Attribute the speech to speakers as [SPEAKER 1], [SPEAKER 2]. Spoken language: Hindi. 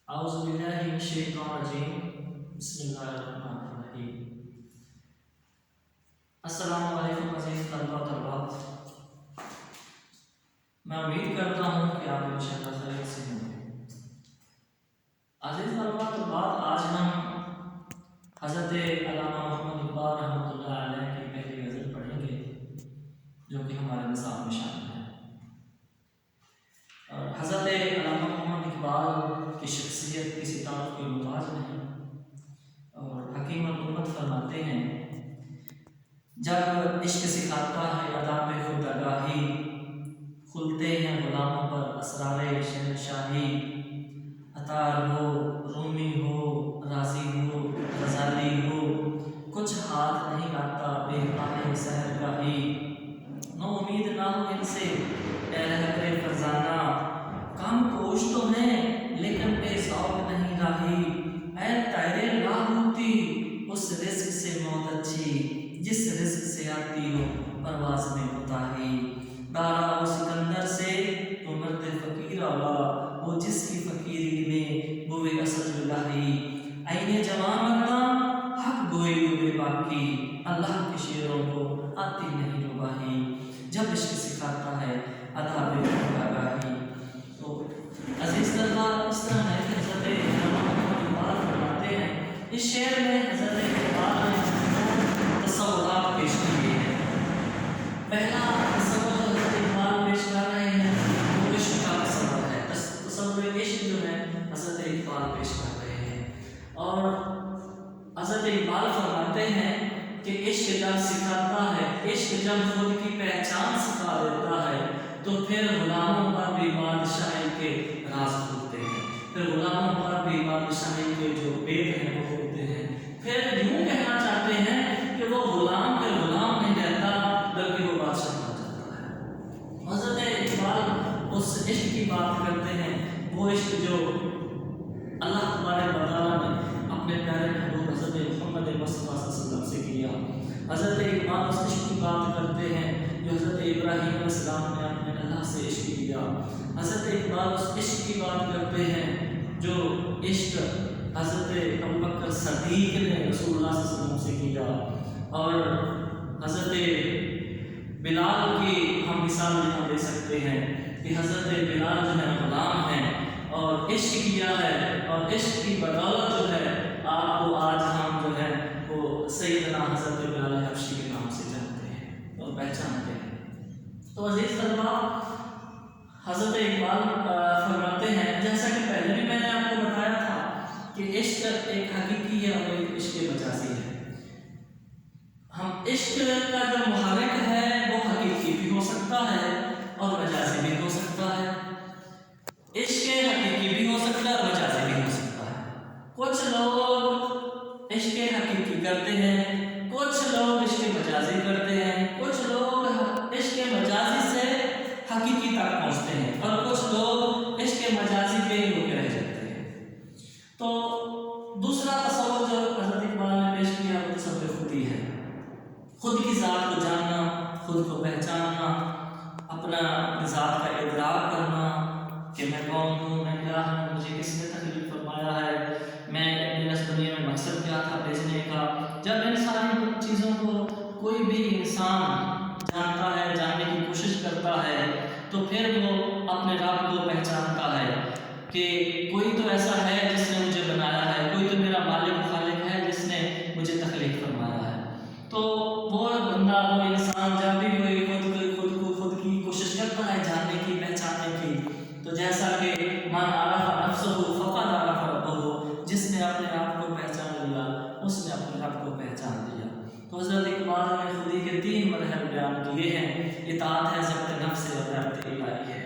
[SPEAKER 1] औज़ुबिल्लाहिमिनश्शैतानिर्रजीम बिस्मिल्लाहिर्रहमानिर्रहीम। अस्सलामु अलैकुम अज़ीज़ तलबा तलबात। मैं उम्मीद करता हूँ कि आप इंशाअल्लाह खैरियत से होंगे। अज़ीज़ तलबा तलबात, आज हम हज़रत अल्लामा मोहम्मद इक़बाल रहमतुल्लाह अलैह की पहली गज़ल पढ़ेंगे जो कि हमारे निसाब में शामिल है। और हज़रत अल्लामा मोहम्मद इक़बाल की शख्सियत किसी तारुफ की मुताज नहीं और हकीम उम्मत फरमाते हैं, जब इश्क सिखाता है अदा पे खुद आगाही, खुलते हैं गुलामों पर असरारे शहनशाही। अतार हो, रूमी हो, राजी हो, गजाली हो, कुछ हाथ नहीं आता बेपाने सहर का ही। नो उम्मीद ना हो इनसे ए रहबरे फरजाना, काम पोश तो हैं लेकिन बेज़ौक़ नहीं राही। ऐ तैरे लाहौती उस रिज़्क़ से मौत अच्छी, जिस रिज़्क़ से आती हो परवाज़ में कोताही। दारा हो सिकंदर से तो मर्द फ़कीर औला, वो जिसकी फ़कीरी में बुए असद लाही। ऐने जवां मर्दा हक गोई हुए बाकी, अल्लाह के शेरों को आती नहीं रुबाही। जब इश्क सिखाता है अदा पे खुद आगाही। तो अज़ीज़ तलबा, इस तरह है कि हज़रत अल्लामा मोहम्मद इक़बाल फरमाते हैं, इस शेर में हज़रत इक़बाल ने तसव्वुरात पेश किए हैं। पहला तसव्वुर जो हज़रत इक़बाल पेश कर रहे हैं वो इश्क का तसव्वुर है। तसव्वुर इश्क जो है हज़रत इक़बाल पेश कर रहे हैं। और हज़रत इक़बाल फरमाते हैं कि इश्क जब सिखाता है, इश्क जब खुद की पहचान सिखा देता है, तो फिर गुलामों पर भी बादशाही के राज खुलते हैं, फिर गुलामों पर भी बादशाही के जो भेद हैं वो खुलते हैं। फिर यूँ कहना चाहते हैं कि वो गुलाम फिर गुलाम नहीं रहता बल्कि वो बादशाह बन जाता है। हज़रत इक़बाल उस इश्क की बात करते हैं, वो इश्क जो अल्लाह तबारक व तआला ने अपने प्यारे महबूब हज़रत मोहम्मद मुस्तफ़ा सल्लल्लाहु अलैहि वसल्लम से किया। हज़रत इक़बाल उस इश्क की बात करते हैं जो हज़रत इब्राहीम अलैहिस्सलाम ने अपने अल्लाह से इश्क किया। हज़रत इक़बाल उस इश्क की बात करते हैं जो इश्क हज़रत अबू बकर सदीक़ ने रसूलुल्लाह सल्लल्लाहु अलैहि वसल्लम से किया। और हज़रत बिलाल की हम मिसाल यहाँ दे सकते हैं कि हज़रत बिलाल जो है ग़ुलाम हैं और इश्क किया है, और इश्क की बदौलत जो है आपको आज हम जो है वो सैयदना हज़रत बिलाल हबशी के नाम से जानते हैं और पहचानते हैं। तो अज़ीज़ तलबा, हज़रत इक़बाल फरमाते हैं, जैसा कि पहले भी मैंने आपको बताया था कि इश्क एक हकीकी है और एक इश्क मजाजी है। हम इश्क का जो मुहारिक है वो हकीकी भी हो सकता है और मजाजी भी हो सकता है। इश्क हकीकी भी हो सकता है और मजाजी भी हो सकता है। कुछ लोग इश्क हकीकी करते हैं, कुछ लोग इश्क मजाजी करते हैं, कुछ लोग इश्क मजाजी से हकीकी तक पहुँचते हैं और कुछ लोग इश्क मजाजी पे ही होकर रह जाते हैं। तो दूसरा तसव्वुर जो हज़रत इक़बाल ने पेश किया वो तसव्वुर खुदी है। खुद की ज़ात को जानना, खुद को पहचानना, अपनी ज़ात का इदराक करना कि मैं कौन हूँ, मैं क्या हूँ, मुझे किसने तकलीफ फरमाया है, मैं मेरा इस दुनिया में मकसद क्या था भेजने का। जब इन सारी चीज़ों को कोई भी इंसान जानता है, जानने की कोशिश करता है, तो फिर वो अपने रब को पहचानता है कि कोई तो ऐसा है जिसने मुझे बनाया है, कोई तो मेरा मालिक खालिक है जिसने मुझे तकलीफ फरमाया है। तो वो बंदा, वो इंसान जब भी कोई खुद की कोशिश करता है जानने की, पहचानने की, तो जैसा कि मन आरफ़ नफ्सहु फ़क़द आरफ़ रब्बहु, जिसने अपने आप को पहचान लिया उसने अपने रब को पहचान लिया। तो हज़रत इक़बाल ने खुदी के 3 मरहले बयान किए हैं। इताअत है, ज़ब्त नफ्स है और रब्त इलाही है।